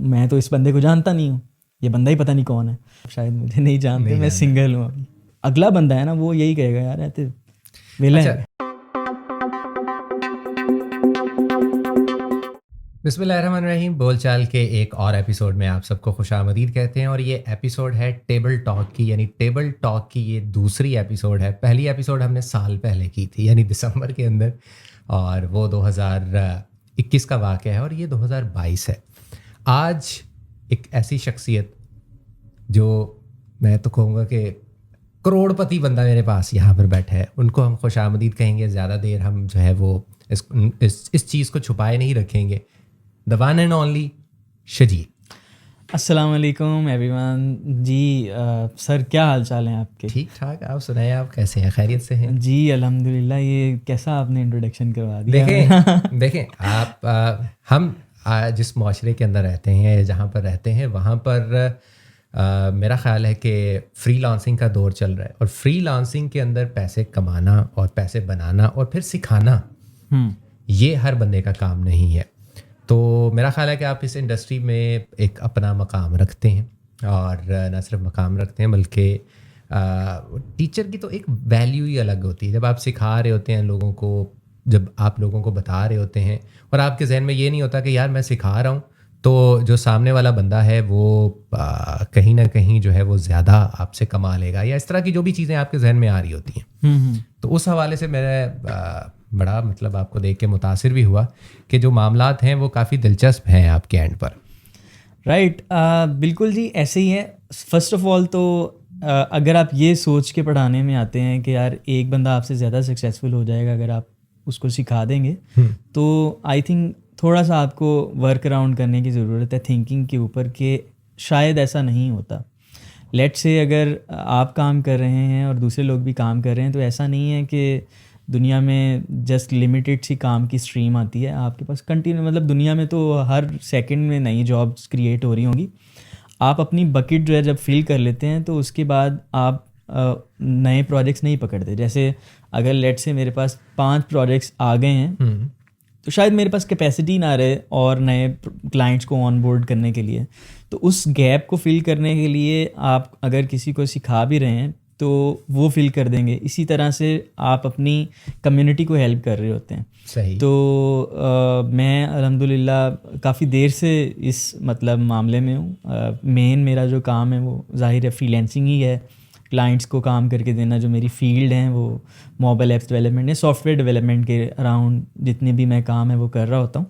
मैं तो इस बंदे को जानता नहीं हूँ, ये बंदा ही पता नहीं कौन है, शायद मुझे नहीं जानते, मैं सिंगल हूँ अभी। अगला बंदा है ना वो यही कहेगा यार ऐसे विलन है। बिस्मिल्लाहिर्रहमानिर्रहीम। बोलचाल के एक और एपिसोड में आप सबको खुशामदीद कहते हैं और ये एपिसोड है टेबल टॉक की, यानी टेबल टॉक की ये दूसरी एपिसोड है। पहली एपिसोड हमने साल पहले की थी, यानी दिसंबर के अंदर, और वो 2021 का वाक़या है और ये 2022 है। आज एक ऐसी शख्सियत जो मैं तो कहूँगा कि करोड़पति बंदा मेरे पास यहाँ पर बैठा है, उनको हम खुशामदीद कहेंगे। ज़्यादा देर हम जो है वो इस चीज़ को छुपाए नहीं रखेंगे। The one and only शजी। अस्सलाम वालेकुम एवरीवन जी। सर क्या हाल चाल हैं आपके? ठीक ठाक, आप सुनाएं, आप कैसे हैं? खैरियत से हैं? जी अल्हम्दुलिल्लाह। ये कैसा आपने इंट्रोडक्शन करवा दिया। देखें आप हम जिस माशरे के अंदर रहते हैं, जहाँ पर रहते हैं, वहाँ पर मेरा ख़्याल है कि फ्रीलांसिंग का दौर चल रहा है और फ्रीलांसिंग के अंदर पैसे कमाना और पैसे बनाना और फिर सिखाना, ये हर बंदे का काम नहीं है। तो मेरा ख़्याल है कि आप इस इंडस्ट्री में एक अपना मकाम रखते हैं और न सिर्फ मकाम रखते हैं बल्कि टीचर की तो एक वैल्यू ही अलग होती है। जब आप सिखा रहे होते हैं लोगों को, जब आप लोगों को बता रहे होते हैं और आपके जहन में ये नहीं होता कि यार मैं सिखा रहा हूँ तो जो सामने वाला बंदा है वो कहीं ना कहीं जो है वो ज़्यादा आपसे कमा लेगा, या इस तरह की जो भी चीज़ें आपके जहन में आ रही होती हैं। तो उस हवाले से मेरा बड़ा मतलब आपको देख के मुतासिर भी हुआ कि जो मामलात हैं वो काफ़ी दिलचस्प हैं आपके एंड पर। राइट, बिल्कुल जी, ऐसे ही है। फर्स्ट ऑफ ऑल तो अगर आप ये सोच के पढ़ाने में आते हैं कि यार एक बंदा आपसे ज़्यादा सक्सेसफुल हो जाएगा अगर आप उसको सिखा देंगे, तो आई थिंक थोड़ा सा आपको वर्क अराउंड करने की ज़रूरत है थिंकिंग के ऊपर कि शायद ऐसा नहीं होता। लेट से अगर आप काम कर रहे हैं और दूसरे लोग भी काम कर रहे हैं तो ऐसा नहीं है कि दुनिया में जस्ट लिमिटेड सी काम की स्ट्रीम आती है आपके पास कंटिन्यू। मतलब दुनिया में तो हर सेकंड में नई जॉब्स क्रिएट हो रही होंगी। आप अपनी बकेट जो है जब फिल कर लेते हैं तो उसके बाद आप नए प्रोजेक्ट्स नहीं पकड़ते। जैसे अगर लेट से मेरे पास 5 प्रोजेक्ट्स आ गए हैं तो शायद मेरे पास कैपेसिटी ना रहे और नए क्लाइंट्स को ऑन बोर्ड करने के लिए, तो उस गैप को फिल करने के लिए आप अगर किसी को सिखा भी रहे हैं तो वो फिल कर देंगे। इसी तरह से आप अपनी कम्युनिटी को हेल्प कर रहे होते हैं। सही। तो मैं अल्हम्दुलिल्लाह काफ़ी देर से इस मतलब मामले में हूँ। मेन मेरा जो काम है वो ज़ाहिर है फ्रीलांसिंग ही है, क्लाइंट्स को काम करके देना। जो मेरी फील्ड है वो मोबाइल ऐप्स डेवलपमेंट है, सॉफ्टवेयर डेवलपमेंट के अराउंड जितने भी मैं काम है वो कर रहा होता हूँ।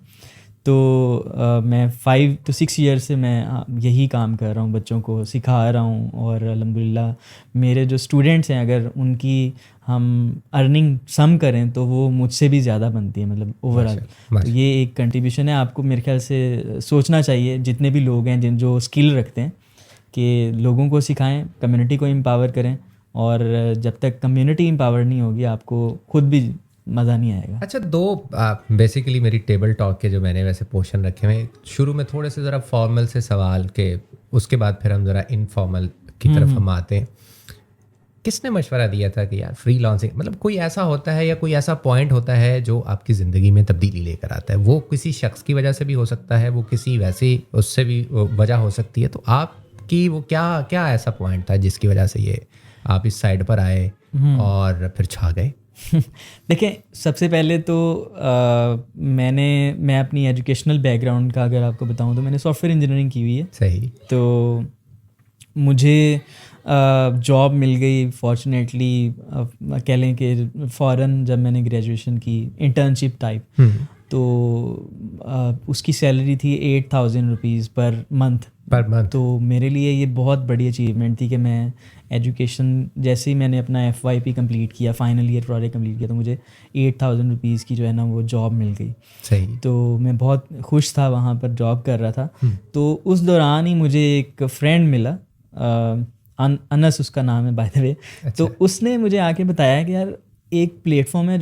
तो मैं 5 to 6 ईयर से मैं यही काम कर रहा हूँ, बच्चों को सिखा रहा हूँ। और अल्हम्दुलिल्लाह मेरे जो स्टूडेंट्स हैं अगर उनकी हम अर्निंग सम करें तो वो मुझसे भी ज़्यादा बनती है, मतलब ओवरऑल। तो ये एक कंट्रीब्यूशन है। आपको मेरे ख्याल से सोचना चाहिए जितने भी लोग हैं जो स्किल रखते हैं कि लोगों को सिखाएं, कम्युनिटी को एम्पावर करें। और जब तक कम्युनिटी एम्पावर नहीं होगी आपको खुद भी मज़ा नहीं आएगा। अच्छा, दो बेसिकली मेरी टेबल टॉक के जो मैंने वैसे पोर्शन रखे हुए, शुरू में थोड़े से ज़रा फॉर्मल से सवाल के, उसके बाद फिर हम ज़रा इनफॉर्मल की तरफ हम आते हैं। किसने मशवरा दिया था कि यार फ्रीलांसिंग, मतलब कोई ऐसा होता है या कोई ऐसा पॉइंट होता है जो आपकी ज़िंदगी में तब्दीली लेकर आता है? वो किसी शख्स की वजह से भी हो सकता है, वो किसी वैसी उससे भी वजह हो सकती है। तो आपकी वो क्या ऐसा पॉइंट था जिसकी वजह से ये आप इस साइड पर आए और फिर छा गए? देखें, सबसे पहले तो मैं अपनी एजुकेशनल बैकग्राउंड का अगर आपको बताऊं तो मैंने सॉफ्टवेयर इंजीनियरिंग की हुई है। सही। तो मुझे जॉब मिल गई फॉर्चुनेटली, कह लें कि फ़ौरन जब मैंने ग्रेजुएशन की, इंटर्नशिप टाइप। तो उसकी सैलरी थी 8,000 रुपीज़ पर मंथ। तो मेरे लिए ये बहुत बड़ी अचीवमेंट थी कि मैं एजुकेशन जैसे ही मैंने अपना FYP कंप्लीट किया, फाइनल ईयर प्रोजेक्ट कंप्लीट किया, तो मुझे 8,000 रुपीज़ की जो है ना वो जॉब मिल गई। सही। तो मैं बहुत खुश था, वहाँ पर जॉब कर रहा था। तो उस दौरान ही मुझे एक फ्रेंड मिला, अनस उसका नाम है बाय द वे। तो उसने मुझे आके बताया कि यार एक प्लेटफॉर्म है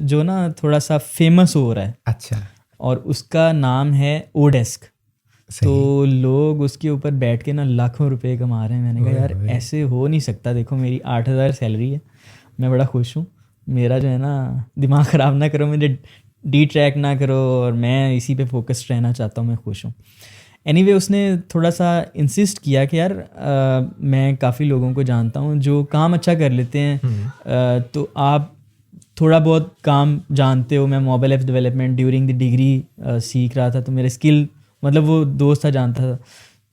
जो ना थोड़ा सा फेमस हो रहा है। अच्छा। और उसका नाम है ओडेस्क। तो लोग उसके ऊपर बैठ के ना लाखों रुपए कमा रहे हैं। मैंने कहा यार ऐसे हो नहीं सकता। देखो मेरी 8,000 सैलरी है, मैं बड़ा खुश हूँ। मेरा जो है ना दिमाग ख़राब ना करो, मुझे डी ट्रैक ना करो, और मैं इसी पे फोकस्ड रहना चाहता हूँ, मैं खुश हूँ। एनीवे उसने थोड़ा सा इंसिस्ट किया कि यार मैं काफ़ी लोगों को जानता हूँ जो काम अच्छा कर लेते हैं, तो आप थोड़ा बहुत काम जानते हो। मैं mobile apps development during the degree सीख रहा था, तो मेरे स्किल मतलब वो दोस्त था जानता था,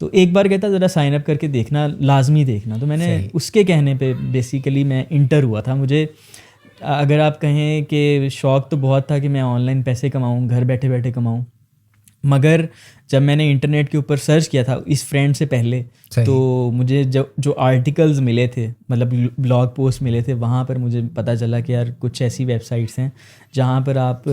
तो एक बार कहता ज़रा साइन अप करके देखना, लाजमी देखना। तो मैंने उसके कहने पे बेसिकली मैं इंटर हुआ था। मुझे अगर आप कहें कि शौक़ तो बहुत था कि मैं ऑनलाइन पैसे कमाऊँ, घर बैठे बैठे कमाऊँ, मगर जब मैंने इंटरनेट के ऊपर सर्च किया था इस फ्रेंड से पहले, तो मुझे जो आर्टिकल्स मिले थे, मतलब ब्लॉग पोस्ट मिले थे, वहाँ पर मुझे पता चला कि यार कुछ ऐसी वेबसाइट्स हैं जहाँ पर आप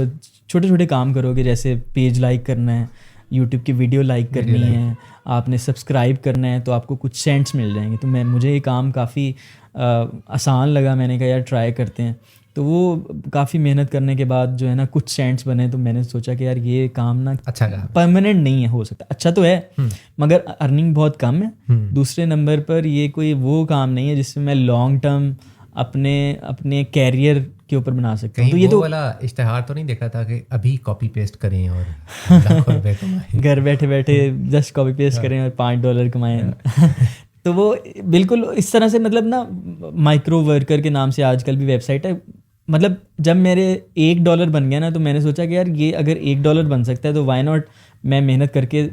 छोटे छोटे काम करोगे, जैसे पेज लाइक करना है, यूट्यूब की वीडियो लाइक करनी है, आपने सब्सक्राइब करना है, तो आपको कुछ सेंट्स मिल जाएंगे। तो मुझे ये काम काफ़ी आसान लगा, मैंने कहा यार ट्राई करते हैं। तो वो काफ़ी मेहनत करने के बाद जो है ना कुछ सेंट्स बने, तो मैंने सोचा कि यार ये काम ना अच्छा परमानेंट नहीं है, हो सकता अच्छा तो है मगर अर्निंग बहुत कम है। दूसरे नंबर पर ये कोई वो काम नहीं है जिसमें मैं लॉन्ग टर्म अपने कैरियर के ऊपर बना सकता हूँ। तो ये तो वाला इश्तेहार तो नहीं देखा था कि अभी कॉपी पेस्ट करें और लाखों रुपए कमाएं, घर बैठे बैठे जस्ट कॉपी पेस्ट करें और $5 कमाएं। तो वो बिल्कुल इस तरह से, मतलब ना माइक्रो वर्कर के नाम से आजकल भी वेबसाइट है। मतलब जब मेरे $1 बन गया ना, तो मैंने सोचा कि यार ये अगर $1 बन सकता है तो वाई नॉट मैं मेहनत करके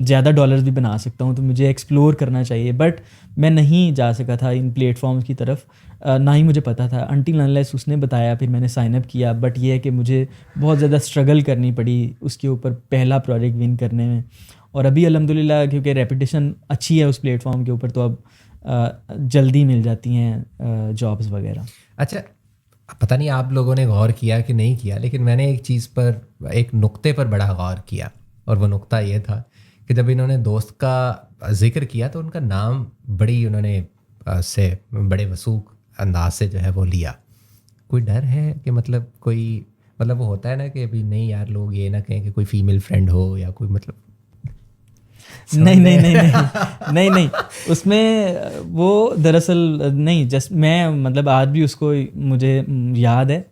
ज़्यादा डॉलर्स भी बना सकता हूँ। तो मुझे एक्सप्लोर करना चाहिए, बट मैं नहीं जा सका था इन प्लेटफॉर्म्स की तरफ, ना ही मुझे पता था अनटिल अनलेस उसने बताया, फिर मैंने साइन अप किया। बट ये है कि मुझे बहुत ज़्यादा स्ट्रगल करनी पड़ी उसके ऊपर पहला प्रोजेक्ट विन करने में। और अभी अल्हम्दुलिल्लाह क्योंकि रेपुटेशन अच्छी है उस प्लेटफॉर्म के ऊपर, तो अब जल्दी मिल जाती हैं जॉब्स वगैरह। अच्छा, पता नहीं आप लोगों ने गौर किया कि नहीं किया, लेकिन मैंने एक चीज़ पर, एक नुक्ते पर बड़ा गौर किया, और वो नुक्ता ये था कि जब इन्होंने दोस्त का जिक्र किया तो उनका नाम उन्होंने से बड़े वसूख अंदाज से जो है वो लिया। कोई डर है कि मतलब कोई, मतलब वो होता है ना कि अभी नहीं यार लोग ये ना कहें कि कोई फीमेल फ्रेंड हो या कोई, मतलब नहीं उसमें वो दरअसल नहीं, जस्ट मैं मतलब आज भी उसको मुझे याद है।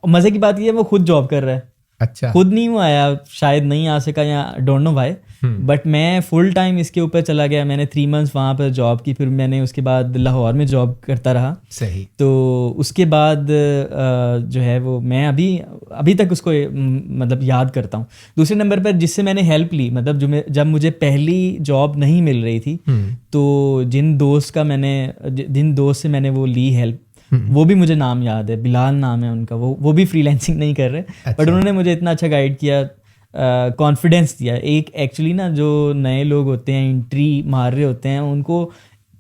मज़े की बात ये है वो खुद जॉब कर रहा है। अच्छा, खुद नहीं वो आया, शायद नहीं आ सका या डोंट नो व्हाई, बट मैं फुल टाइम इसके ऊपर चला गया। मैंने 3 मंथ्स वहाँ पर जॉब की, फिर मैंने उसके बाद लाहौर में जॉब करता रहा। सही। तो उसके बाद जो है वो मैं अभी तक उसको मतलब याद करता हूँ। दूसरे नंबर पर जिससे मैंने हेल्प ली, मतलब जब मुझे पहली जॉब नहीं मिल रही थी, तो जिन दोस्त से मैंने वो ली हेल्प, वो भी मुझे नाम याद है, बिलाल नाम है उनका। वो भी फ्रीलांसिंग नहीं कर रहे, बट उन्होंने मुझे इतना अच्छा गाइड किया, कॉन्फिडेंस दिया। एक एक्चुअली ना जो नए लोग होते हैं, एंट्री मार रहे होते हैं, उनको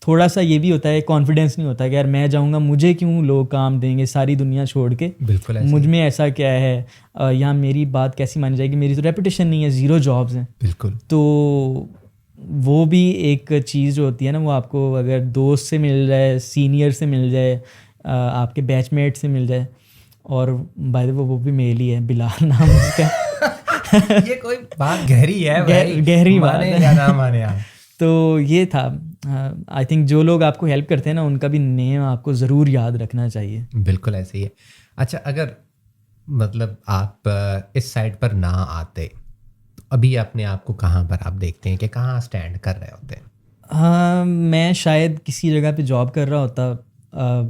थोड़ा सा ये भी होता है, कॉन्फिडेंस नहीं होता कि यार मैं जाऊंगा मुझे क्यों लोग काम देंगे सारी दुनिया छोड़ के, बिल्कुल मुझ में ऐसा क्या है, यहाँ मेरी बात कैसी मानी जाएगी, मेरी तो रेपुटेशन नहीं है, 0 जॉब्स हैं। बिल्कुल। तो वो भी एक चीज़ जो होती है ना, वो आपको अगर दोस्त से मिल जाए, सीनियर से मिल जाए, आपके बैचमेट से मिल जाए, और बाय द वे वो भी मेल ही है, बिलाल नाम उसका। ये कोई बात गहरी है भाई, गहरी बात है या ना माने आप। तो ये था। आई थिंक जो लोग आपको हेल्प करते हैं ना, उनका भी नेम आपको ज़रूर याद रखना चाहिए। बिल्कुल ऐसे ही है। अच्छा, अगर मतलब आप इस साइड पर ना आते तो अभी अपने आप को कहाँ पर आप देखते हैं कि कहाँ स्टैंड कर रहे होते हैं? हाँ, मैं शायद किसी जगह पे जॉब कर रहा होता।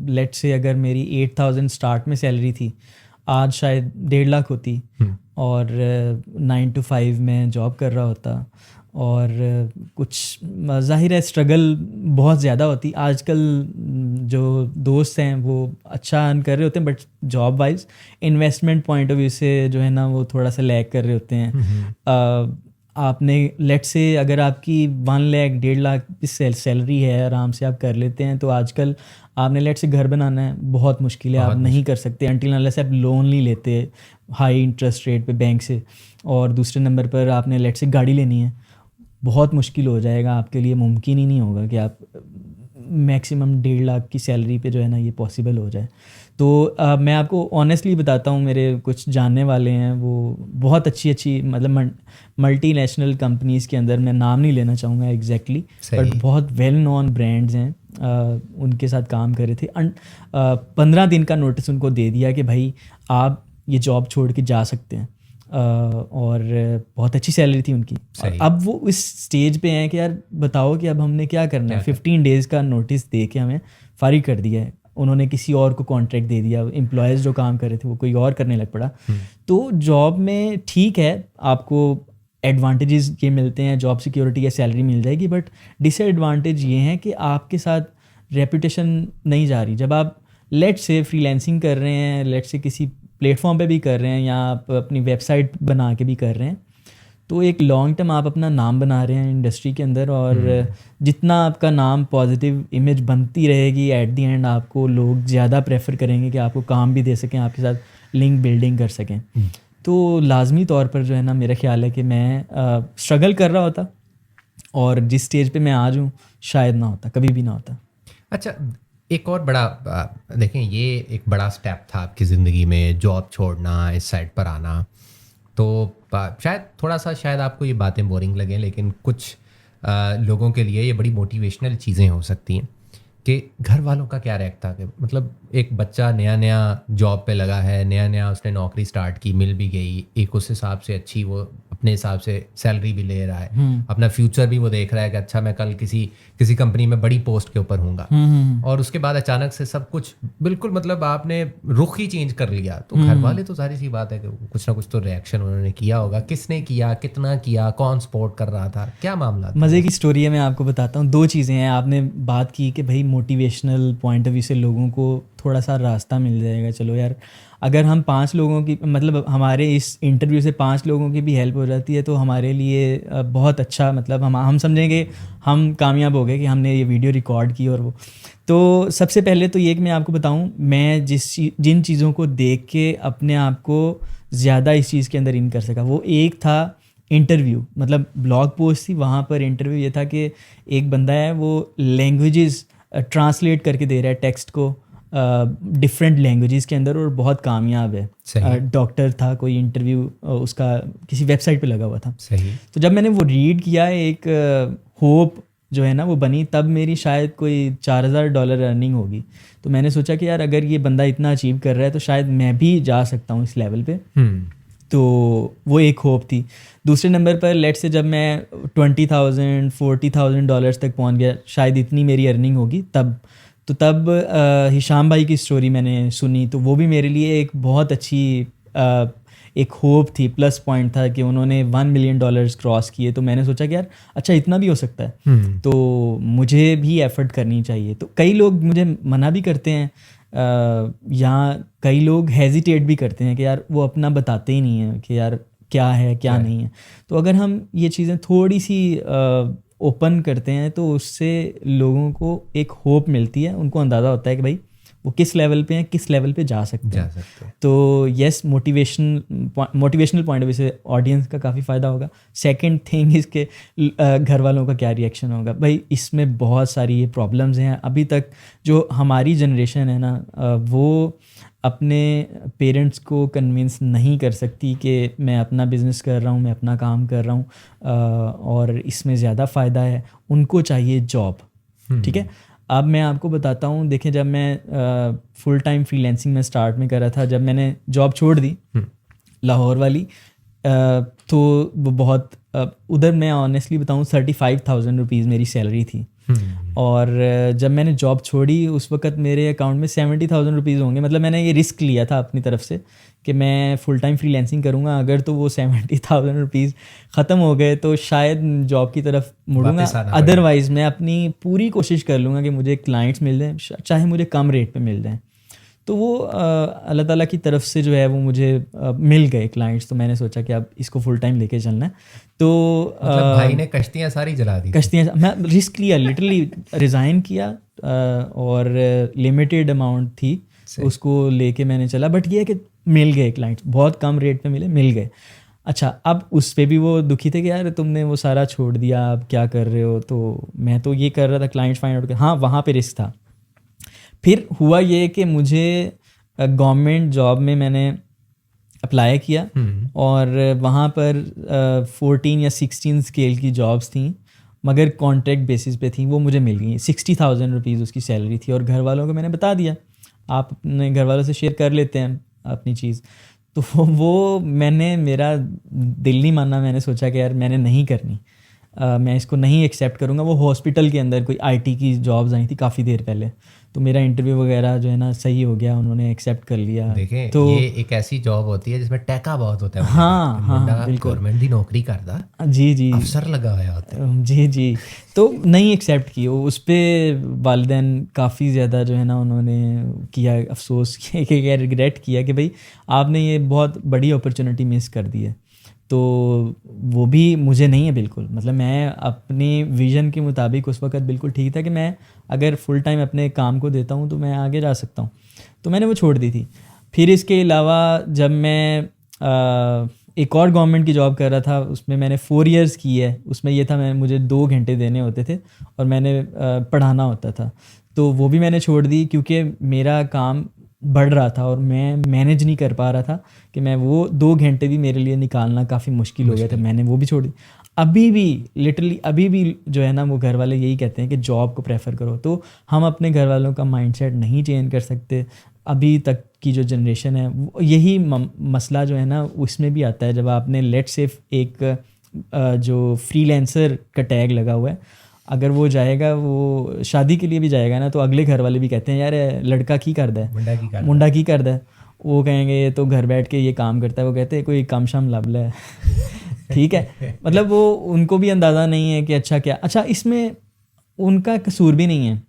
लेट्स से अगर मेरी 8,000 स्टार्ट में सैलरी थी, आज शायद 1.5 लाख होती, और 9 to 5 में जॉब कर रहा होता। और कुछ ज़ाहिर है स्ट्रगल बहुत ज़्यादा होती। आजकल जो दोस्त हैं वो अच्छा अर्न कर रहे होते हैं, but job wise investment point of view से जो है ना वो थोड़ा सा लैग कर रहे होते हैं। आपने लेट से अगर आपकी 1 लाख 1.5 लाख की सैलरी है, आराम से आप कर लेते हैं, तो आजकल आपने लेट से घर बनाना है, बहुत मुश्किल है, आप नहीं कर सकते अनटिल अनलेस आप लोन नहीं लेते हाई इंटरेस्ट रेट पे बैंक से। और दूसरे नंबर पर आपने लेट से गाड़ी लेनी है, बहुत मुश्किल हो जाएगा आपके लिए, मुमकिन ही नहीं होगा कि आप मैक्सिमम 1.5 लाख की सैलरी पे जो है ना ये पॉसिबल हो जाए। तो मैं आपको ऑनेस्टली बताता हूँ, मेरे कुछ जानने वाले हैं वो बहुत अच्छी मतलब मल्टी नेशनल कंपनीज़ के अंदर, मैं नाम नहीं लेना चाहूँगा एग्जैक्टली, बट बहुत वेल नोन ब्रांड्स हैं, उनके साथ काम कर रहे थे। 15 दिन का नोटिस उनको दे दिया कि भाई आप ये जॉब छोड़ के जा सकते हैं। और बहुत अच्छी सैलरी थी उनकी। और अब वो इस स्टेज पे हैं कि यार बताओ कि अब हमने क्या करना है। 15 डेज़ का नोटिस दे के हमें फारिग कर दिया है। उन्होंने किसी और को कॉन्ट्रैक्ट दे दिया, एम्प्लॉयज़ जो काम कर रहे थे वो कोई और करने लग पड़ा। तो जॉब में ठीक है, आपको एडवांटेजेस ये मिलते हैं, जॉब सिक्योरिटी या सैलरी मिल जाएगी, बट डिसएडवांटेज ये हैं कि आपके साथ रेपुटेशन नहीं जा रही। जब आप लेट से फ्रीलांसिंग कर रहे हैं, लेट से किसी प्लेटफॉर्म पे भी कर रहे हैं, या आप अपनी वेबसाइट बना के भी कर रहे हैं, तो एक लॉन्ग टर्म आप अपना नाम बना रहे हैं इंडस्ट्री के अंदर। और जितना आपका नाम पॉजिटिव इमेज बनती रहेगी, एट दी एंड आपको लोग ज़्यादा प्रेफर करेंगे कि आपको काम भी दे सकें, आपके साथ लिंक बिल्डिंग कर सकें। तो लाजमी तौर पर जो है ना, मेरा ख्याल है कि मैं स्ट्रगल कर रहा होता, और जिस स्टेज पे मैं आज हूँ शायद ना होता, कभी भी ना होता। अच्छा, एक और बड़ा देखें, ये एक बड़ा स्टेप था आपकी ज़िंदगी में, जॉब छोड़ना, इस साइड पर आना। तो शायद थोड़ा सा शायद आपको ये बातें बोरिंग लगें, लेकिन कुछ लोगों के लिए ये बड़ी मोटिवेशनल चीज़ें हो सकती हैं। कि घर वालों का क्या रिएक्ट था? कि मतलब एक बच्चा नया नया जॉब पे लगा है, नया नया उसने नौकरी स्टार्ट की, मिल भी गई, एक उस हिसाब से अच्छी, वो अपने हिसाब से सैलरी भी ले रहा है, अपना फ्यूचर भी वो देख रहा है कि अच्छा मैं कल किसी कंपनी में बड़ी पोस्ट के ऊपर हूँगा, और उसके बाद अचानक से सब कुछ बिल्कुल मतलब आपने रुख ही चेंज कर लिया। तो घर वाले तो सारी सी बात है कि कुछ ना कुछ तो रिएक्शन उन्होंने किया होगा। किसने किया, कितना किया, कौन सपोर्ट कर रहा था, क्या मामला था? मज़े की स्टोरी है, मैं आपको बताता हूँ। दो चीज़ें हैं। आपने बात की कि भाई मोटिवेशनल पॉइंट ऑफ व्यू से लोगों को थोड़ा सा रास्ता मिल जाएगा। चलो यार, अगर हम 5 लोगों की, मतलब हमारे इस इंटरव्यू से 5 लोगों की भी हेल्प हो जाती है तो हमारे लिए बहुत अच्छा, मतलब हम समझेंगे हम कामयाब हो गए कि हमने ये वीडियो रिकॉर्ड की। और वो तो सबसे पहले तो ये कि मैं आपको बताऊं, मैं जिन चीज़ों को देख के अपने आप को ज़्यादा इस चीज़ के अंदर इन कर सका, वो एक था इंटरव्यू। मतलब ब्लॉग पोस्ट थी, वहाँ पर इंटरव्यू ये था कि एक बंदा है, वो लैंग्वेजेस ट्रांसलेट करके दे रहा है टेक्स्ट को डिफरेंट लैंग्वेजेस के अंदर, और बहुत कामयाब है। डॉक्टर था, कोई इंटरव्यू उसका किसी वेबसाइट पे लगा हुआ था। सही। तो जब मैंने वो रीड किया, एक होप जो है ना वो बनी। तब मेरी शायद कोई $4000 अर्निंग होगी। तो मैंने सोचा कि यार अगर ये बंदा इतना अचीव कर रहा है तो शायद मैं भी जा सकता हूँ इस लेवल पे। तो वो एक होप थी। दूसरे नंबर पर लेट से जब मैं $20,000 $40,000 तक पहुंच गया, शायद इतनी मेरी अर्निंग होगी तब हिशाम भाई की स्टोरी मैंने सुनी। तो वो भी मेरे लिए एक बहुत अच्छी एक होप थी, प्लस पॉइंट था कि उन्होंने $1 मिलियन क्रॉस किए। तो मैंने सोचा कि यार अच्छा इतना भी हो सकता है, तो मुझे भी एफर्ट करनी चाहिए। तो कई लोग मुझे मना भी करते हैं, या कई लोग हेजिटेट भी करते हैं कि यार वो अपना बताते ही नहीं है कि यार क्या है क्या नहीं है। तो अगर हम ये चीज़ें थोड़ी सी ओपन करते हैं तो उससे लोगों को एक होप मिलती है, उनको अंदाज़ा होता है कि भाई वो किस लेवल पे हैं, किस लेवल पे जा सकते हैं। तो yes, motivational point of view से ऑडियंस का काफ़ी फ़ायदा होगा। सेकंड थिंग इसके घर वालों का क्या रिएक्शन होगा। भाई इसमें बहुत सारी ये प्रॉब्लम्स हैं। अभी तक जो हमारी जनरेशन है ना, वो अपने पेरेंट्स को कन्विंस नहीं कर सकती कि मैं अपना बिज़नेस कर रहा हूँ, मैं अपना काम कर रहा हूँ और इसमें ज़्यादा फ़ायदा है। उनको चाहिए जॉब, ठीक है। अब मैं आपको बताता हूँ, देखें जब मैं फुल टाइम फ्रीलांसिंग में स्टार्ट में कर रहा था, जब मैंने जॉब छोड़ दी लाहौर वाली, तो वो बहुत उधर मैं ऑनेस्टली बताऊँ 35,000 रुपीज़ मेरी सैलरी थी। और जब मैंने जॉब छोड़ी उस वक्त मेरे अकाउंट में 70,000 रुपीज़ होंगे। मतलब मैंने ये रिस्क लिया था अपनी तरफ से कि मैं फुल टाइम फ्रीलांसिंग करूँगा, अगर तो वो 70,000 रुपीज़ ख़त्म हो गए तो शायद जॉब की तरफ मुड़ूंगा, अदरवाइज़ मैं अपनी पूरी कोशिश कर लूँगा कि मुझे क्लाइंट्स मिल जाएँ, चाहे मुझे कम रेट पे मिल जाएँ। तो वो अल्लाह ताला की तरफ से जो है वो मुझे मिल गए क्लाइंट्स। तो मैंने सोचा कि अब इसको फुल टाइम लेके चलना है। तो मतलब भाई ने कश्तियाँ सारी जला दी। कश्तियाँ, मैं रिस्क लिया, लिटरली रिज़ाइन किया, और लिमिटेड अमाउंट थी उसको लेके मैंने चला। बट ये है कि मिल गए क्लाइंट्स, बहुत कम रेट पे मिल गए। अच्छा, अब उस पर भी वो दुखी थे कि यार तुमने वो सारा छोड़ दिया, अब क्या कर रहे हो। तो मैं तो ये कर रहा था क्लाइंट्स फाइंड आउट कर, हाँ वहाँ पे रिस्क था। फिर हुआ ये कि मुझे गवर्नमेंट जॉब में मैंने अप्लाई किया, और वहाँ पर 14 या 16 स्केल की जॉब्स थी, मगर कॉन्ट्रैक्ट बेसिस पे थी। वो मुझे मिल गई। 60,000 रुपीज़ उसकी सैलरी थी। और घर वालों को मैंने बता दिया, आप अपने घर वालों से शेयर कर लेते हैं अपनी चीज़। तो वो मैंने, मेरा दिल नहीं माना, मैंने सोचा कि यार मैंने नहीं करनी, मैं इसको नहीं एक्सेप्ट करूँगा। वो हॉस्पिटल के अंदर कोई आईटी की जॉब्स आई थी काफ़ी देर पहले, तो मेरा इंटरव्यू वगैरह जो है ना सही हो गया, उन्होंने एक्सेप्ट कर लिया। देखें तो ये एक ऐसी जॉब होती है जिसमें टैका बहुत होता है मुंडे हाँ का, हाँ मुंडा बिल्कुल, गवर्नमेंट दी नौकरी करता, जी जी अफसर लगा हुआ होता है। जी जी। तो नहीं एक्सेप्ट की वो, उस पर वालिदैन काफ़ी ज़्यादा जो है ना उन्होंने किया, अफसोस किया कि रिग्रेट किया कि भाई आपने ये बहुत बड़ी अपॉर्चुनिटी मिस कर दी है। तो वो भी मुझे नहीं है बिल्कुल, मतलब मैं अपनी विज़न के मुताबिक उस वक्त बिल्कुल ठीक था कि मैं अगर फुल टाइम अपने काम को देता हूँ तो मैं आगे जा सकता हूँ, तो मैंने वो छोड़ दी थी। फिर इसके अलावा जब मैं एक और गवर्नमेंट की जॉब कर रहा था, उसमें मैंने 4 इयर्स की है, उसमें ये था मैं मुझे 2 घंटे देने होते थे और मैंने पढ़ाना होता था, तो वो भी मैंने छोड़ दी क्योंकि मेरा काम बढ़ रहा था और मैं मैनेज नहीं कर पा रहा था कि मैं वो 2 घंटे भी मेरे लिए निकालना काफ़ी मुश्किल हो गया था, मैंने वो भी छोड़ दी। अभी भी लिटरली अभी भी जो है ना वो घर वाले यही कहते हैं कि जॉब को प्रेफर करो, तो हम अपने घर वालों का माइंडसेट नहीं चेंज कर सकते। अभी तक की जो जनरेशन है यही मसला जो है ना उसमें भी आता है, जब आपने लेट से एक जो फ्रीलांसर का टैग लगा हुआ है, अगर वो जाएगा, वो शादी के लिए भी जाएगा ना, तो अगले घर वाले भी कहते हैं यार लड़का की करदा है, मुंडा की करदा है। वो कहेंगे ये तो घर बैठ के ये काम करता है, वो कहते हैं कोई काम शाम लब ले ठीक है, मतलब वो उनको भी अंदाज़ा नहीं है कि अच्छा क्या, अच्छा इसमें उनका कसूर भी नहीं है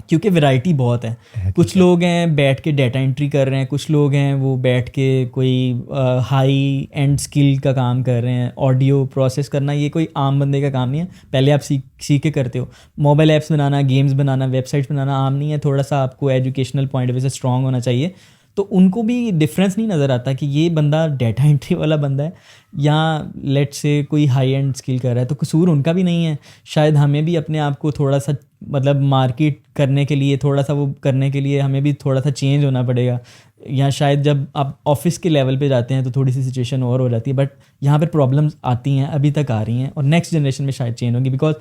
क्योंकि वैरायटी बहुत है। कुछ लोग हैं बैठ के डाटा एंट्री कर रहे हैं, कुछ लोग हैं वो बैठ के कोई हाई एंड स्किल का काम कर रहे हैं, ऑडियो प्रोसेस करना ये कोई आम बंदे का काम नहीं है, पहले आप सीख के करते हो। मोबाइल ऐप्स बनाना, गेम्स बनाना, वेबसाइट्स बनाना आम नहीं है, थोड़ा सा आपको एजुकेशनल पॉइंट ऑफ व्यू से स्ट्रॉन्ग होना चाहिए। तो उनको भी डिफरेंस नहीं नज़र आता कि ये बंदा डाटा एंट्री वाला बंदा है या लेट से कोई हाई एंड स्किल कर रहा है, तो कसूर उनका भी नहीं है। शायद हमें भी अपने आप को थोड़ा सा मतलब मार्केट करने के लिए, थोड़ा सा वो करने के लिए हमें भी थोड़ा सा चेंज होना पड़ेगा, या शायद जब आप ऑफिस के लेवल पे जाते हैं तो थोड़ी सी सिचुएशन और हो जाती है, बट यहाँ पर प्रॉब्लम्स आती हैं, अभी तक आ रही हैं और नेक्स्ट जनरेशन में शायद चेंज होंगी, बिकॉज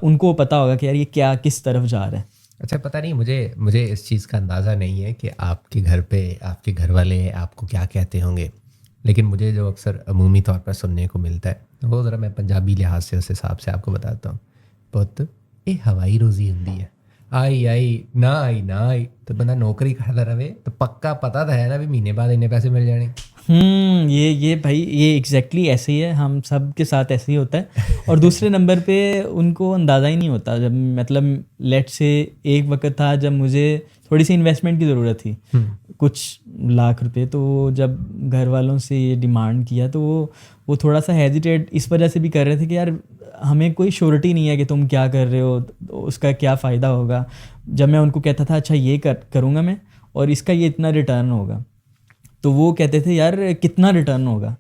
उनको पता होगा कि यार ये क्या किस तरफ जा रहा है। अच्छा, पता नहीं, मुझे इस चीज़ का अंदाज़ा नहीं है कि आपके घर पे आपके घर वाले आपको क्या कहते होंगे, लेकिन मुझे जो अक्सर अमूमी तौर पर सुनने को मिलता है वो ज़रा मैं पंजाबी लिहाज से उस हिसाब से आपको बताता हूँ। पुत ये हवाई रोज़ी होंगी है, आई ना आई तो बंदा नौकरी करता रहे तो पक्का पता तो है ना भी महीने बाद इन्ने पैसे मिल जाने। ये भाई ये एग्जैक्टली ऐसे ही है, हम सब के साथ ऐसे ही होता है। और दूसरे नंबर पे उनको अंदाज़ा ही नहीं होता, जब मतलब लेट से एक वक्त था जब मुझे थोड़ी सी इन्वेस्टमेंट की ज़रूरत थी, कुछ लाख रुपए, तो जब घर वालों से ये डिमांड किया तो वो थोड़ा सा हेजिटेट इस वजह से भी कर रहे थे कि यार हमें कोई श्योरिटी नहीं है कि तुम क्या कर रहे हो, तो उसका क्या फ़ायदा होगा। जब मैं उनको कहता था अच्छा ये करूँगा मैं और इसका ये इतना रिटर्न होगा, तो वो कहते थे यार कितना रिटर्न होगा।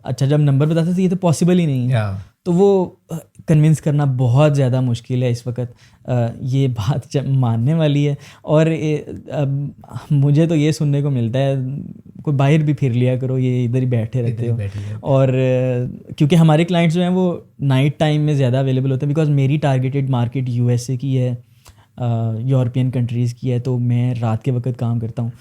अच्छा जब नंबर बताते थे ये तो पॉसिबल ही नहीं है, तो वो कन्विंस करना बहुत ज़्यादा मुश्किल है इस वक्त। ये बात जब मानने वाली है, और मुझे तो ये सुनने को मिलता है कोई बाहर भी फिर लिया करो, ये इधर ही बैठे रहते हो। और क्योंकि हमारे क्लाइंट्स जो हैं वो नाइट टाइम में ज़्यादा अवेलेबल होते हैं, बिकॉज मेरी टारगेटेड मार्केट यूएसए की है, यूरोपियन कंट्रीज़ की है, तो मैं रात के वक्त काम करता हूँ।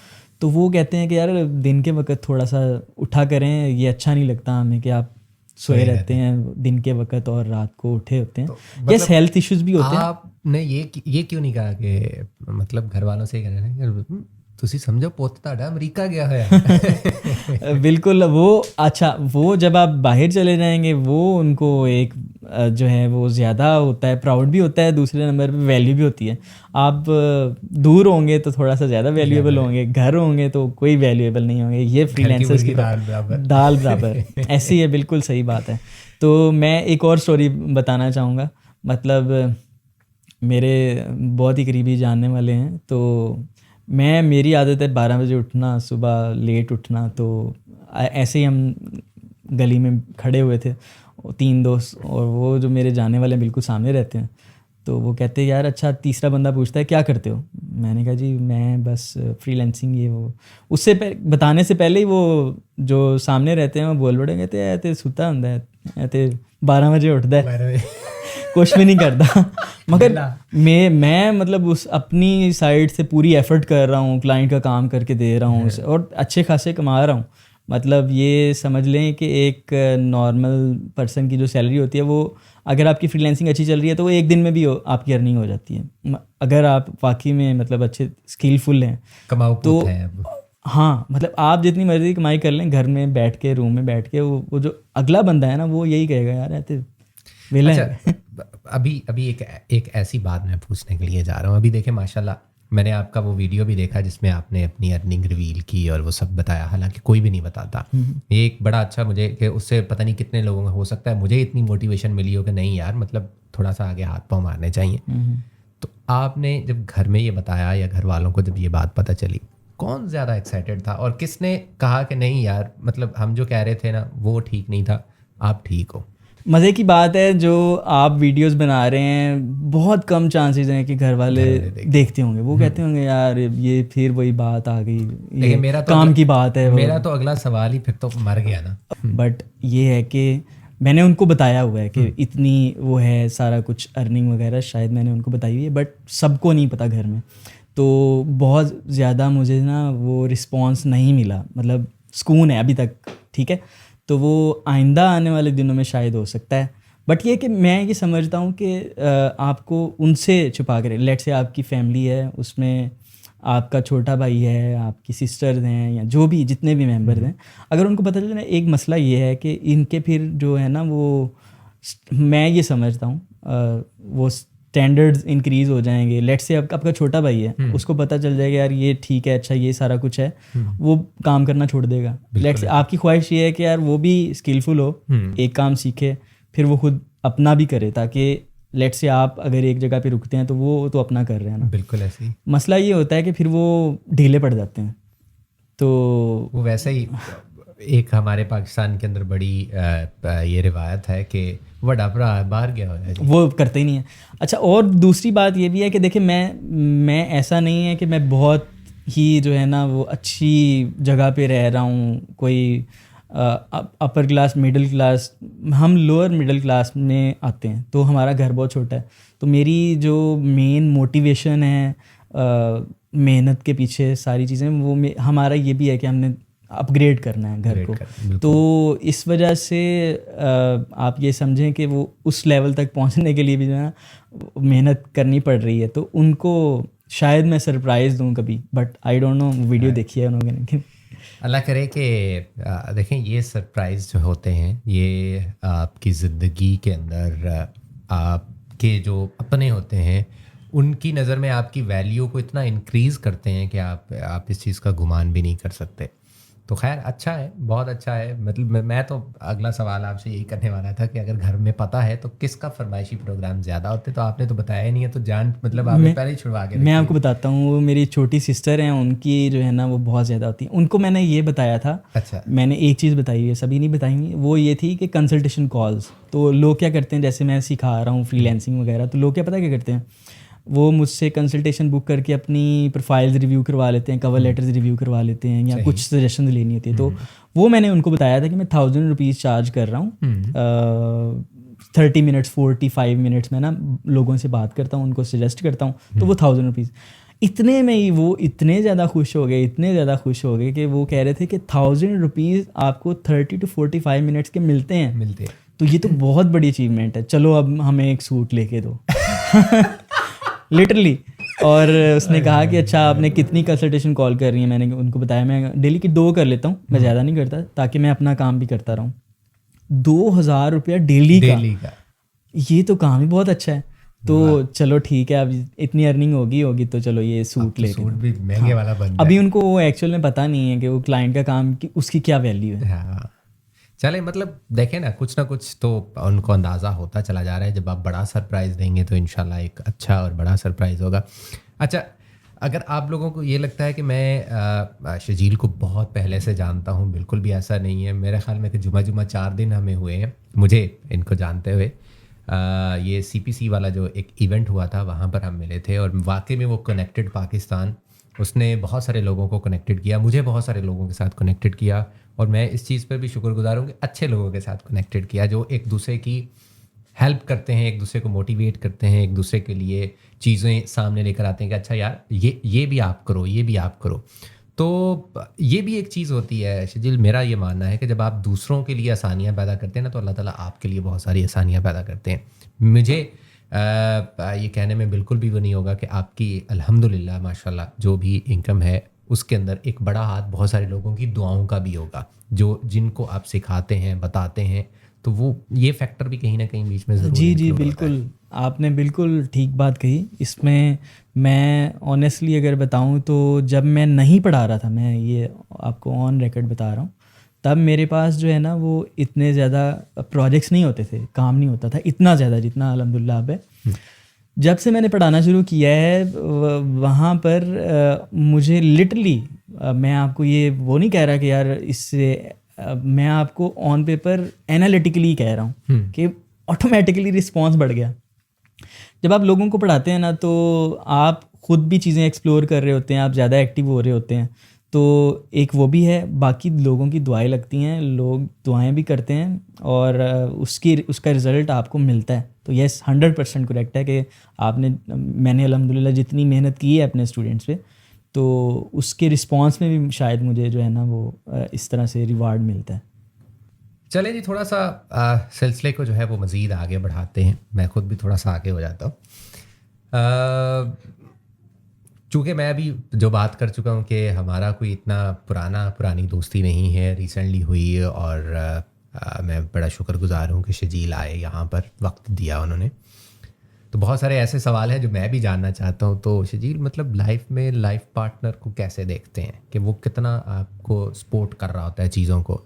तो वो कहते हैं कि यार दिन के वक्त थोड़ा सा उठा करें, ये अच्छा नहीं लगता हमें कि आप सोए रहते हैं दिन के वक्त और रात को उठे होते हैं। तो यस, हेल्थ इश्यूज भी होते हैं। आपने ये क्यों नहीं कहा कि मतलब घर वालों से कह रहे हैं तुसी समझो पुत ताड़ा अमेरिका गया है बिल्कुल, वो अच्छा वो जब आप बाहर चले जाएंगे वो उनको एक जो है वो ज़्यादा होता है, प्राउड भी होता है, दूसरे नंबर पे वैल्यू भी होती है। आप दूर होंगे तो थोड़ा सा ज़्यादा वैल्यूएबल होंगे, घर होंगे तो कोई वैल्यूएबल नहीं होंगे। ये फ्रीलांसर्स की दाल बराबर ऐसी है, बिल्कुल सही बात है। तो मैं एक और स्टोरी बताना चाहूँगा, मतलब मेरे बहुत ही करीबी जानने वाले हैं, तो मेरी आदत है 12 बजे उठना, सुबह लेट उठना। तो ऐसे ही हम गली में खड़े हुए थे 3 दोस्त, और वो जो मेरे जाने वाले बिल्कुल सामने रहते हैं, तो वो कहते हैं यार अच्छा, तीसरा बंदा पूछता है क्या करते हो। मैंने कहा जी मैं बस फ्रीलांसिंग ये वो। उससे बताने से पहले ही वो जो सामने रहते हैं वो बोल पड़े, कहते हैं ते सुता होंदा है, ते 12 बजे उठता है कुछ भी नहीं करता। मगर मैं मतलब उस अपनी साइड से पूरी एफर्ट कर रहा हूँ, क्लाइंट का काम करके दे रहा हूँ और अच्छे खासे कमा रहा हूँ, मतलब ये समझ लें कि एक नॉर्मल पर्सन की जो सैलरी होती है वो, अगर आपकी फ्रीलांसिंग अच्छी चल रही है तो वो एक दिन में भी आपकी अर्निंग हो जाती है, अगर आप वाकई में मतलब अच्छे स्किलफुल हैं कमाऊ तो। पूत है अब। हाँ, मतलब आप जितनी मर्जी कमाई कर लें घर में बैठ के, रूम में बैठ के, वो जो अगला बंदा है ना वो यही कहेगा यार ऐसे वेला है। अच्छा, अभी अभी एक ऐसी बात मैं पूछने के लिए जा रहा हूँ। अभी देखे माशाल्लाह, मैंने आपका वो वीडियो भी देखा जिसमें आपने अपनी अर्निंग रिवील की और वो सब बताया, हालांकि कोई भी नहीं बताता। ये एक बड़ा अच्छा मुझे कि उससे पता नहीं कितने लोगों को हो सकता है मुझे इतनी मोटिवेशन मिली हो कि नहीं यार मतलब थोड़ा सा आगे हाथ पाँव मारने चाहिए। तो आपने जब घर में ये बताया या घर वालों को जब ये बात पता चली, कौन ज़्यादा एक्साइटेड था और किसने कहा कि नहीं यार मतलब हम जो कह रहे थे ना वो ठीक नहीं था, आप ठीक हो? मज़े की बात है, जो आप वीडियोस बना रहे हैं बहुत कम चांसेस हैं कि घर वाले देखते होंगे। वो कहते होंगे यार ये फिर वही बात आ गई, ये मेरा तो काम की बात है। मेरा तो अगला सवाल ही फिर तो मर गया ना। बट ये है कि मैंने उनको बताया हुआ है कि इतनी वो है सारा कुछ अर्निंग वगैरह, शायद मैंने उनको बताई हुई है, बट सबको नहीं पता घर में। तो बहुत ज़्यादा मुझे ना वो रिस्पॉन्स नहीं मिला, मतलब सुकून है अभी तक, ठीक है। तो वो आइंदा आने वाले दिनों में शायद हो सकता है। बट ये कि मैं ये समझता हूँ कि आपको उनसे छुपा कर, लेट से आपकी फैमिली है, उसमें आपका छोटा भाई है, आपकी सिस्टर्स हैं, या जो भी जितने भी मेंबर्स हैं, अगर उनको पता चले ना, एक मसला ये है कि इनके फिर जो है ना वो, मैं ये समझता हूँ वो स्टैंडर्ड्स इंक्रीज़ हो जाएंगे। लेट से आपका छोटा भाई है, उसको पता चल जाएगा यार ये ठीक है, अच्छा ये सारा कुछ है, वो काम करना छोड़ देगा। लेट से आपकी ख्वाहिश ये है कि यार वो भी स्किलफुल हो, एक काम सीखे, फिर वो खुद अपना भी करे, ताकि लेट से आप अगर एक जगह पे रुकते हैं तो वो तो अपना कर रहे हैं ना। बिल्कुल ऐसे ही। मसला ये होता है कि फिर वो ढीले पड़ जाते हैं। तो वो वैसे ही एक हमारे पाकिस्तान के अंदर बड़ी ये रिवायत है कि वड़ा भरा बाहर गया हुआ है, वो करते ही नहीं है। अच्छा, और दूसरी बात ये भी है कि देखिए मैं ऐसा नहीं है कि मैं बहुत ही जो है ना वो अच्छी जगह पे रह रहा हूँ, कोई अपर क्लास मिडिल क्लास, हम लोअर मिडिल क्लास में आते हैं, तो हमारा घर बहुत छोटा है। तो मेरी जो मेन मोटिवेशन है मेहनत के पीछे सारी चीज़ें, वो हमारा ये भी है कि हमने अपग्रेड करना है घर को। तो इस वजह से आप ये समझें कि वो उस लेवल तक पहुंचने के लिए भी जो है मेहनत करनी पड़ रही है। तो उनको शायद मैं सरप्राइज़ दूं कभी, but I don't know, video देखी है उन्होंने, लेकिन अल्लाह करे कि देखें ये सरप्राइज़ जो होते हैं ये आपकी ज़िंदगी के अंदर आपके जो अपने होते हैं उनकी नज़र में आपकी वैल्यू को इतना इंक्रीज़ करते हैं कि आप इस चीज़ का गुमान भी नहीं कर सकते। तो खैर अच्छा है, बहुत अच्छा है। मतलब मैं तो अगला सवाल आपसे यही करने वाला था कि अगर घर में पता है तो किसका फरमाइशी प्रोग्राम ज़्यादा होते, तो आपने तो बताया ही नहीं है, तो जान मतलब आपने पहले ही छुड़वा के मैं आपको बताता हूँ। वो मेरी छोटी सिस्टर हैं, उनकी जो है ना वो बहुत ज़्यादा होती है। उनको मैंने ये बताया था, अच्छा, मैंने एक चीज़ बताई हुई है, सभी नहीं बताएंगे। वो ये थी कि कंसल्टेशन कॉल्स, तो लोग क्या करते हैं, जैसे मैं सिखा रहा हूँ फ्रीलांसिंग वगैरह, तो लोग क्या पता क्या करते हैं, वो मुझसे कंसल्टेशन बुक करके अपनी प्रोफाइल्स रिव्यू करवा लेते हैं, कवर लेटर्स रिव्यू करवा लेते हैं, या कुछ सजेशन लेनी होती है। तो वो मैंने उनको बताया था कि मैं 1000 रुपीज़ चार्ज कर रहा हूँ, 30 मिनट्स 45 मिनट्स में ना लोगों से बात करता हूँ, उनको सजेस्ट करता हूँ, तो वो 1000 रुपीज़। इतने में ही वो इतने ज़्यादा खुश हो गए, इतने ज़्यादा खुश हो गए कि वो कह रहे थे कि 1000 रुपीज़ आपको 30 to 45 मिनट्स के मिलते हैं। तो ये तो बहुत बड़ी अचीवमेंट है, चलो अब हमें एक सूट लेके दो लिटरली। और उसने कहा कि अच्छा आपने कितनी कंसल्टेशन कॉल कर रही है, मैंने उनको बताया मैं डेली की 2 कर लेता हूँ, मैं ज़्यादा नहीं करता, ताकि मैं अपना काम भी करता रहूँ। 2000 रुपया डेली का, ये तो काम ही बहुत अच्छा है। तो चलो ठीक है, अब इतनी अर्निंग होगी तो चलो ये सूट लेके, सूट भी महंगे वाला बन जाए। अभी उनको वो एक्चुअल में पता नहीं है कि वो क्लाइंट का काम की उसकी क्या वैल्यू है। हाँ, चले मतलब देखें ना कुछ तो उनको अंदाज़ा होता चला जा रहा है। जब आप बड़ा सरप्राइज़ देंगे तो इंशाल्लाह एक अच्छा और बड़ा सरप्राइज़ होगा। अच्छा, अगर आप लोगों को ये लगता है कि मैं शजील को बहुत पहले से जानता हूँ, बिल्कुल भी ऐसा नहीं है। मेरे ख्याल में कि जुमा 4 दिन हमें हुए हैं मुझे इनको जानते हुए। ये CPC वाला जो एक इवेंट हुआ था वहाँ पर हम मिले थे, और वाकई में वो कनेक्टेड पाकिस्तान, उसने बहुत सारे लोगों को कनेक्टेड किया, मुझे बहुत सारे लोगों के साथ कनेक्टेड किया, और मैं इस चीज़ पर भी शुक्रगुजार हूँ कि अच्छे लोगों के साथ कनेक्टेड किया जो एक दूसरे की हेल्प करते हैं, एक दूसरे को मोटिवेट करते हैं, एक दूसरे के लिए चीज़ें सामने लेकर आते हैं कि अच्छा यार ये भी आप करो, ये भी आप करो। तो ये भी एक चीज़ होती है शजील, मेरा ये मानना है कि जब आप दूसरों के लिए आसानियाँ पैदा करते हैं ना, तो अल्लाह ताला आपके लिए बहुत सारी आसानियाँ पैदा करते हैं। मुझे ये कहने में बिल्कुल भी वो नहीं होगा कि आपकी अल्हम्दुलिल्लाह माशाल्लाह जो भी इनकम है उसके अंदर एक बड़ा हाथ बहुत सारे लोगों की दुआओं का भी होगा, जो जिनको आप सिखाते हैं, बताते हैं, तो वो ये फैक्टर भी कहीं ना कहीं बीच में ज़रूर जी include होता है। बिल्कुल, आपने बिल्कुल ठीक बात कही। इसमें मैं ऑनेस्टली अगर बताऊं तो जब मैं नहीं पढ़ा रहा था, मैं ये आपको ऑन रिकॉर्ड बता रहा हूँ, तब मेरे पास जो है ना वो इतने ज़्यादा प्रोजेक्ट्स नहीं होते थे, काम नहीं होता था इतना ज़्यादा जितना अल्हम्दुलिल्लाह अब है। जब से मैंने पढ़ाना शुरू किया है वहाँ पर मुझे लिटरली, मैं आपको ये वो नहीं कह रहा कि यार इससे मैं आपको ऑन पेपर एनालिटिकली कह रहा हूँ कि ऑटोमेटिकली रिस्पॉन्स बढ़ गया। जब आप लोगों को पढ़ाते हैं ना तो आप खुद भी चीज़ें एक्सप्लोर कर रहे होते हैं, आप ज़्यादा एक्टिव हो रहे होते हैं, तो एक वो भी है, बाकी लोगों की दुआएं लगती हैं, लोग दुआएं भी करते हैं और उसका रिज़ल्ट आपको मिलता है। तो यस 100% करेक्ट है कि मैंने अल्हम्दुलिल्लाह जितनी मेहनत की है अपने स्टूडेंट्स पे, तो उसके रिस्पांस में भी शायद मुझे जो है ना वो इस तरह से रिवार्ड मिलता है। चलें जी, थोड़ा सा सिलसिले को जो है वो मज़ीद आगे बढ़ाते हैं। मैं खुद भी थोड़ा सा आगे हो जाता हूँ। चूँकि मैं अभी जो बात कर चुका हूँ कि हमारा कोई इतना पुरानी दोस्ती नहीं है, रिसेंटली हुई, और मैं बड़ा शुक्रगुजार हूँ कि शजील आए यहाँ पर, वक्त दिया उन्होंने। तो बहुत सारे ऐसे सवाल हैं जो मैं भी जानना चाहता हूँ। तो शजील, मतलब लाइफ में लाइफ पार्टनर को कैसे देखते हैं कि वो कितना आपको सपोर्ट कर रहा होता है चीज़ों को,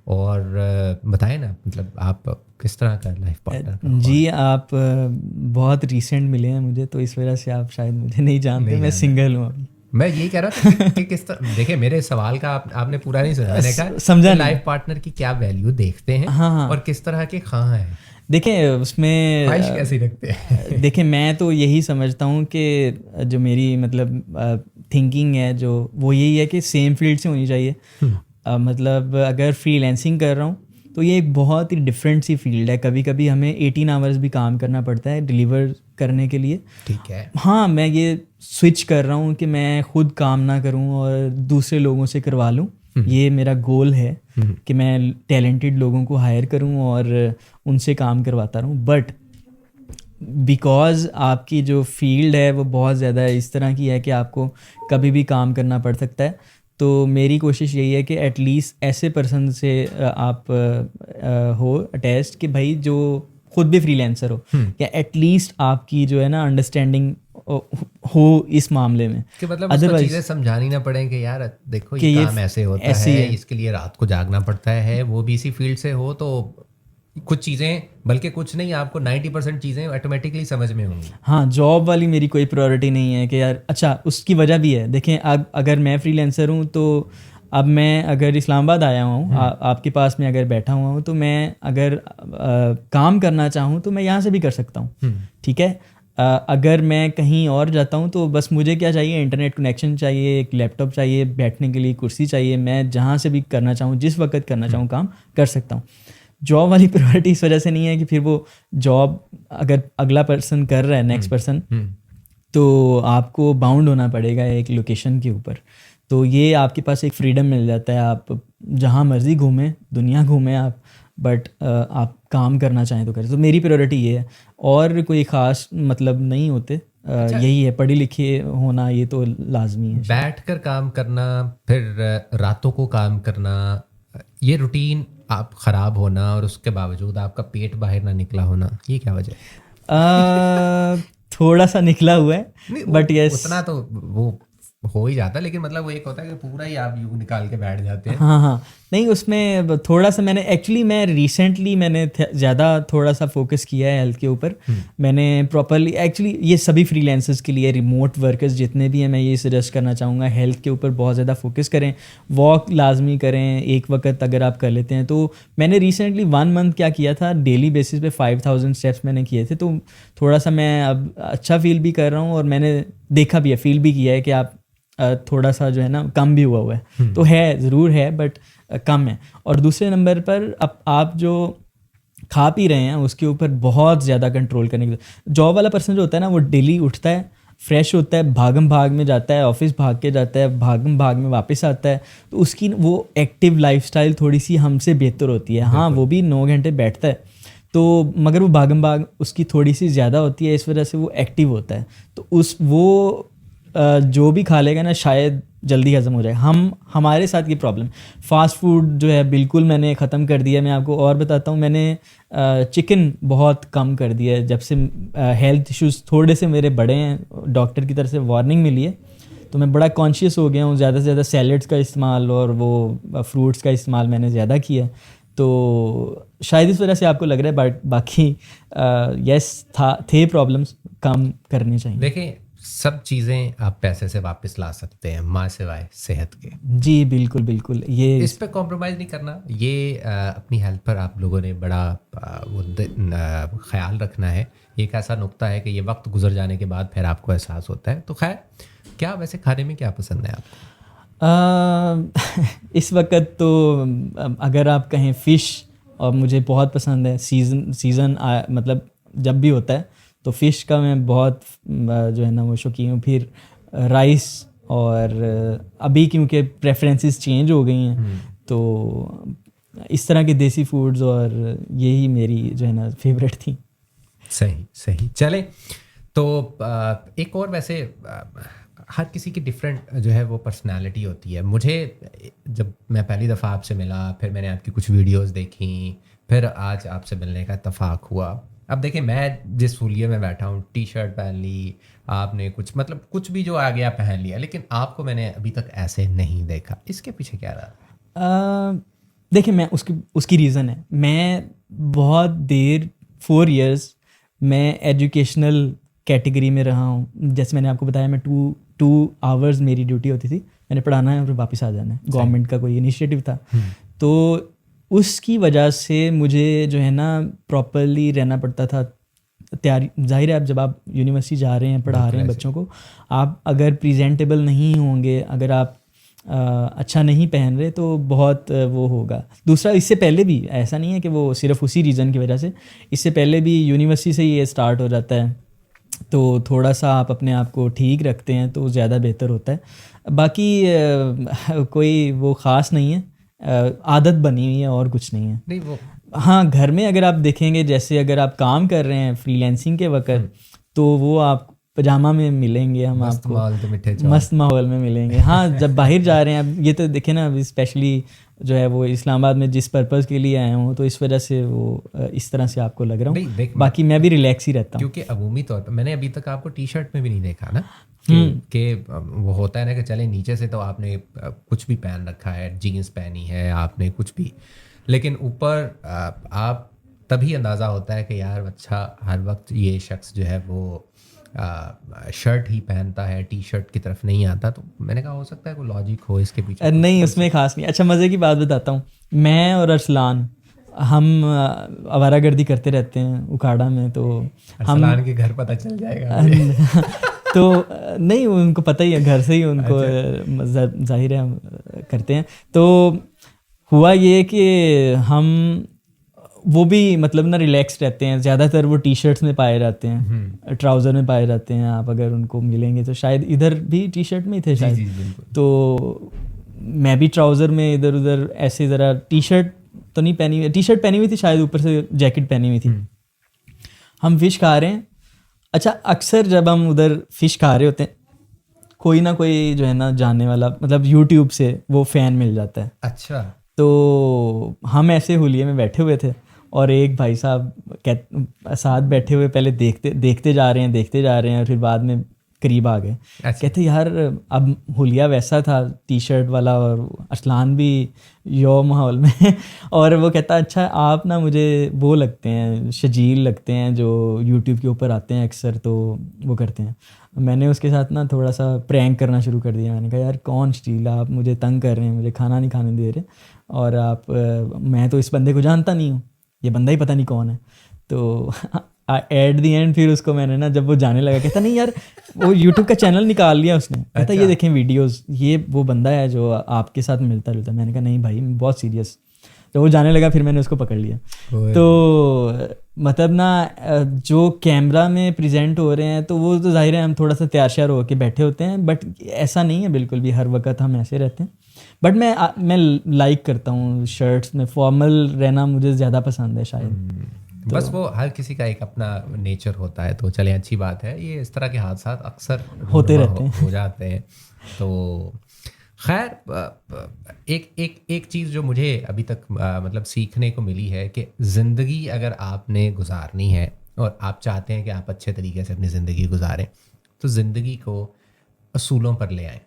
और बताएं ना, मतलब आप किस तरह का लाइफ पार्टनर का? जी, आप बहुत रिसेंट मिले हैं मुझे, तो इस वजह से आप शायद मुझे नहीं जानते, मैं सिंगल हूँ अभी। मैं यही कह रहा था कि किस तरह, देखिए मेरे सवाल का आपने पूरा नहीं सुना। मैंने कहा समझा लाइफ पार्टनर की क्या वैल्यू देखते हैं, हाँ। और किस तरह के कहाँ हैं, देखें उसमें ख्वाहिश कैसी रखते हैं। देखें मैं तो यही समझता हूँ कि जो मेरी मतलब थिंकिंग है जो वो यही है कि सेम फील्ड से होनी चाहिए। मतलब अगर फ्रीलांसिंग कर रहा हूँ तो ये एक बहुत ही डिफरेंट सी फील्ड है। कभी कभी हमें 18 आवर्स भी काम करना पड़ता है डिलीवर करने के लिए। ठीक है, हाँ, मैं ये स्विच कर रहा हूँ कि मैं खुद काम ना करूँ और दूसरे लोगों से करवा लूँ। ये मेरा गोल है कि मैं टैलेंटेड लोगों को हायर करूँ और उनसे काम करवाता रहूँ। बट बिकॉज़ आपकी जो फील्ड है वो बहुत ज़्यादा इस तरह की है कि आपको कभी भी काम करना पड़ सकता है, तो मेरी कोशिश यही है कि एटलीस्ट ऐसे पर्सन से आप हो अटैच्ड कि भाई जो खुद भी फ्रीलांसर हो, या एटलीस्ट आपकी जो है ना अंडरस्टैंडिंग हो इस मामले में, कि मतलब उसको चीज़ें समझानी ना पड़े कि यार देखो ये काम ऐसे होता है, इसके लिए रात को जागना पड़ता है। वो भी इसी फील्ड से हो तो कुछ चीज़ें, बल्कि कुछ नहीं, आपको 90% चीज़ें ऑटोमेटिकली समझ में होंगी। हाँ, जॉब वाली मेरी कोई प्रायोरिटी नहीं है कि यार, अच्छा उसकी वजह भी है। देखें अब अगर मैं फ्रीलांसर हूँ तो अब मैं अगर इस्लामाबाद आया हुआ हूँ, आपके पास में अगर बैठा हुआ हूँ, तो मैं अगर काम करना चाहूँ तो मैं यहाँ से भी कर सकता हूँ। ठीक है, अगर मैं कहीं और जाता हूँ तो बस मुझे क्या चाहिए, इंटरनेट कनेक्शन चाहिए, एक लैपटॉप चाहिए, बैठने के लिए कुर्सी चाहिए, मैं जहाँ से भी करना चाहूँ, जिस वक्त करना चाहूँ काम कर सकता हूँ। जॉब वाली प्रायोरिटी इस वजह से नहीं है कि फिर वो जॉब अगर अगला पर्सन कर रहा है, नेक्स्ट पर्सन, तो आपको बाउंड होना पड़ेगा एक लोकेशन के ऊपर। तो ये आपके पास एक फ्रीडम मिल जाता है, आप जहाँ मर्जी घूमें, दुनिया घूमें आप, बट आप काम करना चाहें तो करें। तो मेरी प्रायोरिटी ये है, और कोई ख़ास मतलब नहीं होते। अच्छा, यही है, पढ़े लिखे होना ये तो लाजमी है। बैठ कर काम करना, फिर रातों को काम करना, ये रूटीन आप ख़राब होना और उसके बावजूद आपका पेट बाहर ना निकला होना, ये क्या वजह है? थोड़ा सा निकला हुआ है, बट यस उतना तो वो हो ही जाता है, लेकिन मतलब वो एक होता है कि पूरा ही आप यूँ निकाल के बैठ जाते हैं। हाँ, नहीं उसमें थोड़ा सा मैं रिसेंटली ज़्यादा थोड़ा सा फोकस किया है हेल्थ के ऊपर। मैंने प्रॉपरली एक्चुअली ये सभी फ्रीलांसर्स के लिए, रिमोट वर्कर्स जितने भी हैं, मैं ये सजेस्ट करना चाहूँगा हेल्थ के ऊपर बहुत ज़्यादा फोकस करें, वॉक लाजमी करें एक वक्त अगर आप कर लेते हैं। तो मैंने रिसेंटली 1 मंथ क्या किया था, डेली बेसिस पे 5000 स्टेप्स मैंने किए थे। तो थोड़ा सा मैं अब अच्छा फील भी कर रहा हूँ, और मैंने देखा भी है, फील भी किया है कि आप थोड़ा सा जो है ना कम भी हुआ है। तो है, ज़रूर है, बट कम है। और दूसरे नंबर पर अब आप जो खा पी रहे हैं उसके ऊपर बहुत ज़्यादा कंट्रोल करने की। जॉब वाला पर्सन जो होता है ना, वो डेली उठता है, फ्रेश होता है, भागम भाग में जाता है, ऑफिस भाग के जाता है, भागम भाग में वापस आता है, तो उसकी वो एक्टिव लाइफस्टाइल थोड़ी सी हमसे बेहतर होती है। हाँ, वो भी 9 घंटे बैठता है तो, मगर वो भागम भाग उसकी थोड़ी सी ज़्यादा होती है, इस वजह से वो एक्टिव होता है। तो वो जो भी खा लेगा ना शायद जल्दी हज़म हो जाए। हमारे साथ ये प्रॉब्लम, फास्ट फूड जो है बिल्कुल मैंने ख़त्म कर दिया। मैं आपको और बताता हूँ, मैंने चिकन बहुत कम कर दिया है जब से हेल्थ इश्यूज़ थोड़े से मेरे बड़े हैं, डॉक्टर की तरफ से वार्निंग मिली है, तो मैं बड़ा कॉन्शियस हो गया हूँ। ज़्यादा से ज़्यादा सैलड्स का इस्तेमाल और वो फ्रूट्स का इस्तेमाल मैंने ज़्यादा किया, तो शायद इस वजह से आपको लग रहा है, बट बाकी यस थे प्रॉब्लम्स, कम करनी चाहिए। देखिए, सब चीज़ें आप पैसे से वापस ला सकते हैं, माँ सिवाय सेहत के। जी बिल्कुल बिल्कुल, ये इस पे कॉम्प्रोमाइज़ नहीं करना। ये अपनी हेल्थ पर आप लोगों ने बड़ा ख्याल रखना है। एक ऐसा नुक्ता है कि ये वक्त गुजर जाने के बाद फिर आपको एहसास होता है। तो खैर, क्या वैसे खाने में क्या पसंद है आपको? इस वक्त तो अगर आप कहें फ़िश, और मुझे बहुत पसंद है, सीज़न मतलब जब भी होता है तो फ़िश का मैं बहुत जो है ना वो शौकीन हूँ। फिर राइस, और अभी क्योंकि प्रेफरेंसेस चेंज हो गई हैं तो इस तरह के देसी फूड्स, और यही मेरी जो है ना फेवरेट थी। सही सही। चले तो एक और, वैसे हर किसी की डिफरेंट जो है वो पर्सनालिटी होती है। मुझे जब मैं पहली दफ़ा आपसे मिला, फिर मैंने आपकी कुछ वीडियोस देखी, फिर आज आपसे मिलने का इत्तेफाक हुआ। अब देखिए, मैं जिस फूलिये में बैठा हूँ, टी शर्ट पहन ली, आपने कुछ भी जो आ गया पहन लिया, लेकिन आपको मैंने अभी तक ऐसे नहीं देखा। इसके पीछे क्या रहा? देखिए, मैं उसकी रीज़न है, मैं बहुत देर 4 इयर्स मैं एजुकेशनल कैटेगरी में रहा हूँ। जैसे मैंने आपको बताया, मैं 2 आवर्स मेरी ड्यूटी होती थी, मैंने पढ़ाना है और वापस आ जाना है। गवर्नमेंट का कोई इनिशिएटिव था, तो उसकी वजह से मुझे जो है ना प्रॉपरली रहना पड़ता था। तैयारी, जाहिर है, अब जब आप यूनिवर्सिटी जा रहे हैं, पढ़ा रहे हैं बच्चों को, आप अगर प्रेजेंटेबल नहीं होंगे, अगर आप अच्छा नहीं पहन रहे, तो बहुत वो होगा। दूसरा, इससे पहले भी ऐसा नहीं है कि वो सिर्फ उसी रीज़न की वजह से, इससे पहले भी यूनिवर्सिटी से ये स्टार्ट हो जाता है, तो थोड़ा सा आप अपने आप को ठीक रखते हैं तो ज़्यादा बेहतर होता है। बाकी कोई वो ख़ास नहीं है, आदत बनी हुई है और कुछ नहीं है। नहीं, वो हाँ, घर में अगर आप देखेंगे, जैसे अगर आप काम कर रहे हैं फ्रीलैंसिंग के वक्त, तो वो आप पजामा में मिलेंगे, हम आपको मस्त माहौल में मिलेंगे। हाँ, जब बाहर जा रहे हैं, अब ये तो देखें ना, स्पेशली जो है वो इस्लामाबाद में जिस पर्पज़ के लिए आया हूँ, तो इस वजह से वो इस तरह से आपको लग रहा हूँ। बाकी मैं भी रिलैक्स ही रहता हूँ, क्योंकि अमूमी तौर पर मैंने अभी तक आपको टी शर्ट में भी नहीं देखा ना, कि वो होता है ना कि चले नीचे से तो आपने कुछ भी पहन रखा है, जीन्स पहनी है आपने, कुछ भी, लेकिन ऊपर आप तभी अंदाज़ा होता है कि यार अच्छा, हर वक्त ये शख्स जो है वो शर्ट ही पहनता है, टी शर्ट की तरफ नहीं आता। तो मैंने कहा हो सकता है कोई लॉजिक हो इसके पीछे। नहीं, उसमें खास नहीं। अच्छा, मज़े की बात बताता हूँ, मैं और अरसलान हम आवारागर्दी करते रहते हैं उखाड़ा में, तो अरसलान के घर पता चल जाएगा तो नहीं, उनको पता ही है, घर से ही उनको जाहिर है हम करते हैं। तो हुआ ये कि हम वो भी मतलब ना रिलैक्स रहते हैं, ज़्यादातर वो टी शर्ट्स में पाए जाते हैं, ट्राउज़र में पाए जाते हैं। आप अगर उनको मिलेंगे तो शायद इधर भी टी शर्ट में ही थे शायद। जी, तो मैं भी ट्राउज़र में इधर उधर ऐसे ज़रा, टी शर्ट तो नहीं पहनी हुई, टी शर्ट पहनी हुई थी शायद, ऊपर से जैकेट पहनी हुई थी। हम फ़िश खा रहे हैं। अच्छा, अक्सर जब हम उधर फ़िश खा रहे होते हैं, कोई ना कोई जो है ना जानने वाला, मतलब यूट्यूब से वो फ़ैन मिल जाता है। अच्छा, तो हम ऐसे हुलिये में बैठे हुए थे, और एक भाई साहब साथ बैठे हुए, पहले देखते जा रहे हैं, और फिर बाद में करीब आ गए। कहते यार, अब हुलिया वैसा था, टी शर्ट वाला, और अरसलान भी यो माहौल में और वो कहता, अच्छा आप ना मुझे वो लगते हैं, शजील लगते हैं, जो यूट्यूब के ऊपर आते हैं अक्सर, तो वो करते हैं। मैंने उसके साथ ना थोड़ा सा प्रैंक करना शुरू कर दिया। मैंने कहा यार, कौन शजील, आप मुझे तंग कर रहे हैं, मुझे खाना नहीं खाने दे रहे, और आप मैं तो इस बंदे को जानता नहीं हूँ, ये बंदा ही पता नहीं कौन है। तो एट दी एंड फिर उसको मैंने ना, जब वो जाने लगा, कहता नहीं यार, वो यूट्यूब का चैनल निकाल लिया उसने। कहता ये देखें वीडियोस, ये वो बंदा है जो आपके साथ मिलता जुलता। मैंने कहा नहीं भाई, बहुत सीरियस। तो वो जाने लगा, फिर मैंने उसको पकड़ लिया। तो मतलब ना जो कैमरा में प्रेजेंट हो रहे हैं तो वो तो जाहिर है हम थोड़ा सा तैयार श्यार होकर बैठे होते हैं, बट ऐसा नहीं है बिल्कुल भी हर वक्त हम ऐसे रहते हैं। बट मैं लाइक करता हूँ शर्ट्स में फॉर्मल रहना, मुझे ज़्यादा पसंद है शायद। बस वो हर किसी का एक अपना नेचर होता है, तो चले अच्छी बात है। ये इस तरह के हादसा अक्सर होते रहते हैं हो जाते हैं। तो खैर एक चीज़ जो मुझे अभी तक मतलब सीखने को मिली है कि ज़िंदगी अगर आपने गुजारनी है और आप चाहते हैं कि आप अच्छे तरीके से अपनी ज़िंदगी गुजारें, तो ज़िंदगी को असूलों पर ले आएं।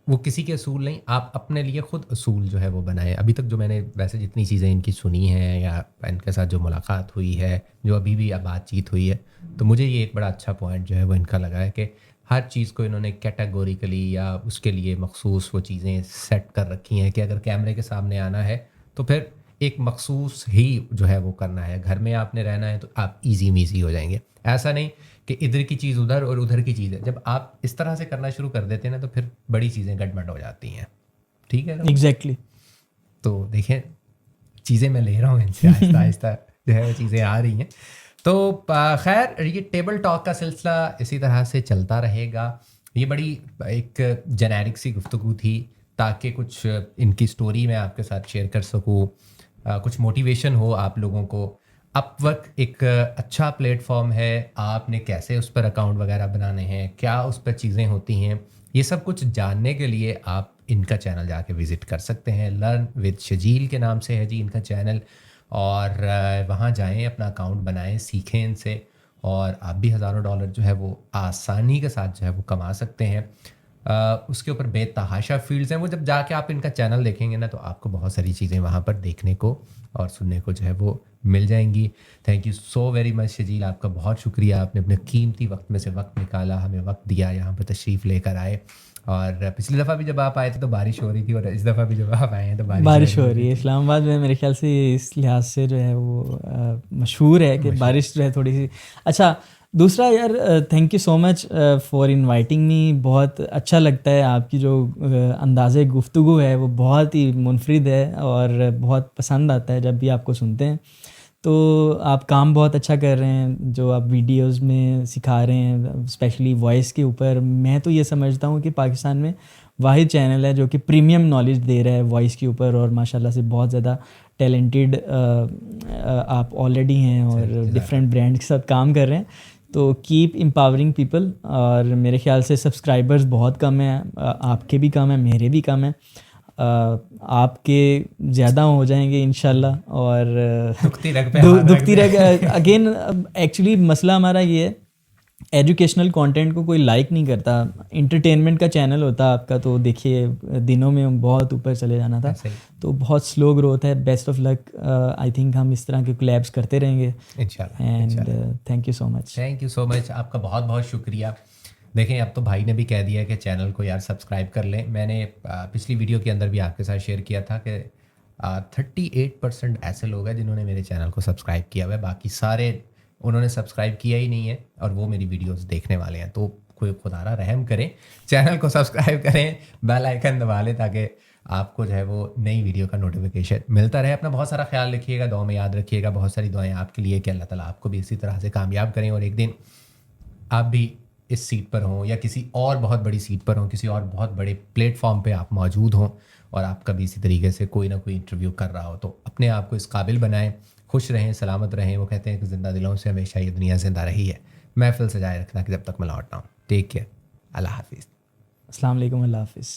वो किसी के असूल नहीं, आप अपने लिए ख़ुद असूल जो है वो बनाएं। अभी तक जो मैंने वैसे जितनी चीज़ें इनकी सुनी हैं या इनके साथ जो मुलाकात हुई है, जो अभी भी बातचीत हुई है, तो मुझे ये एक बड़ा अच्छा पॉइंट जो है वो इनका लगा है कि हर चीज़ को इन्होंने कैटेगोरिकली या उसके लिए मखसूस वो चीज़ें सेट कर रखी हैं कि अगर कैमरे के सामने आना है तो फिर एक मखसूस ही जो है वो करना है। घर में आपने रहना है तो आप ईजी मीजी हो जाएंगे। ऐसा नहीं कि इधर की चीज़ उधर और उधर की चीज़ है। जब आप इस तरह से करना शुरू कर देते हैं ना तो फिर बड़ी चीज़ें गड़बड़ हो जाती हैं। ठीक है ना? एग्जैक्टली। तो देखें, चीज़ें मैं ले रहा हूँ इनसे आहिस्ता आहिस्ता जो है वो चीज़ें आ रही हैं। तो खैर ये टेबल टॉक का सिलसिला इसी तरह से चलता रहेगा। ये बड़ी एक जेनेरिक सी गुफ्तगू थी ताकि कुछ इनकी स्टोरी मैं आपके साथ शेयर कर सकूँ, कुछ मोटिवेशन हो आप लोगों को। अपवर्क एक अच्छा प्लेटफॉर्म है, आपने कैसे उस पर अकाउंट वगैरह बनाने हैं, क्या उस पर चीज़ें होती हैं, ये सब कुछ जानने के लिए आप इनका चैनल जाके विज़िट कर सकते हैं। लर्न विद शजील के नाम से है जी इनका चैनल, और वहाँ जाएं, अपना अकाउंट बनाएं, सीखें इनसे, और आप भी हज़ारों डॉलर जो है वो आसानी के साथ जो है वो कमा सकते हैं। उसके ऊपर बेतहाशा फील्ड्स हैं, वो जब जाके आप इनका चैनल देखेंगे ना तो आपको बहुत सारी चीज़ें वहाँ पर देखने को और सुनने को जो है वो मिल जाएंगी। Thank you so very much Shajeel, आपका बहुत शुक्रिया, आपने अपने कीमती वक्त में से वक्त निकाला, हमें वक्त दिया, यहाँ पर तशरीफ़ लेकर आए। और पिछली दफ़ा भी जब आप आए थे तो बारिश हो रही थी, और इस दफ़ा भी जब आप आए हैं तो बारिश हो रही है। इस्लामाबाद में मेरे ख्याल से इस लिहाज से जो है वो मशहूर है कि बारिश जो है थोड़ी सी। अच्छा, दूसरा यार, thank you so much for inviting me. बहुत अच्छा लगता है, आपकी जो अंदाज़े गुफ्तगू है वो बहुत ही मुनफरिद है और बहुत पसंद आता है जब भी आपको सुनते हैं। तो आप काम बहुत अच्छा कर रहे हैं, जो आप वीडियोस में सिखा रहे हैं स्पेशली वॉइस के ऊपर। मैं तो ये समझता हूँ कि पाकिस्तान में वाहिद चैनल है जो कि प्रीमियम नॉलेज दे रहा है वॉइस के ऊपर, और माशाल्लाह से बहुत ज़्यादा टैलेंटेड आप ऑलरेडी हैं और डिफरेंट ब्रांड के साथ काम कर रहे हैं। तो कीप एम्पावरिंग पीपल। और मेरे ख्याल से सब्सक्राइबर्स बहुत कम हैं, आपके भी कम हैं, मेरे भी कम हैं, आपके ज़्यादा हो जाएंगे इंशाल्लाह। और दुखती रग अगेन एक्चुअली मसला हमारा ये है, एजुकेशनल कंटेंट को कोई लाइक नहीं करता। इंटरटेनमेंट का चैनल होता आपका तो देखिए दिनों में बहुत ऊपर चले जाना था। तो बहुत स्लो ग्रोथ है। Best of luck. I think हम इस तरह के कोलैब्स करते रहेंगे इंशाल्लाह। And thank you so much. Thank you so much, आपका बहुत बहुत शुक्रिया। देखें, अब तो भाई ने भी कह दिया कि चैनल को यार सब्सक्राइब कर लें। मैंने पिछली वीडियो के अंदर भी आपके साथ शेयर किया था कि 38% ऐसे लोग हैं जिन्होंने मेरे चैनल को सब्सक्राइब किया हुआ है, बाकी सारे उन्होंने सब्सक्राइब किया ही नहीं है और वो मेरी वीडियोस देखने वाले हैं। तो कोई खुदारा रहम करें, चैनल को सब्सक्राइब करें, बेल आइकन दबा लें ताकि आपको जो है वो नई वीडियो का नोटिफिकेशन मिलता रहे। अपना बहुत सारा ख्याल रखिएगा, दुआ में याद रखिएगा। बहुत सारी दुआएं आपके लिए कि अल्लाह ताला आपको भी इसी तरह से कामयाब करें और एक दिन आप भी इस सीट पर हों या किसी और बहुत बड़ी सीट पर हों, किसी और बहुत बड़े प्लेटफॉर्म पे आप मौजूद हों और आपका भी इसी तरीके से कोई ना कोई इंटरव्यू कर रहा हो। तो अपने आप को इस काबिल बनाएं, खुश रहें, सलामत रहें। वो कहते हैं कि ज़िंदा दिलों से हमेशा ये दुनिया ज़िंदा रही है। महफिल सजाए रखना कि जब तक मैं लौटना हूँ। टेक केयर, अल्लाह हाफिज़। अस्सलाम वालेकुम, अल्लाह हाफिज़।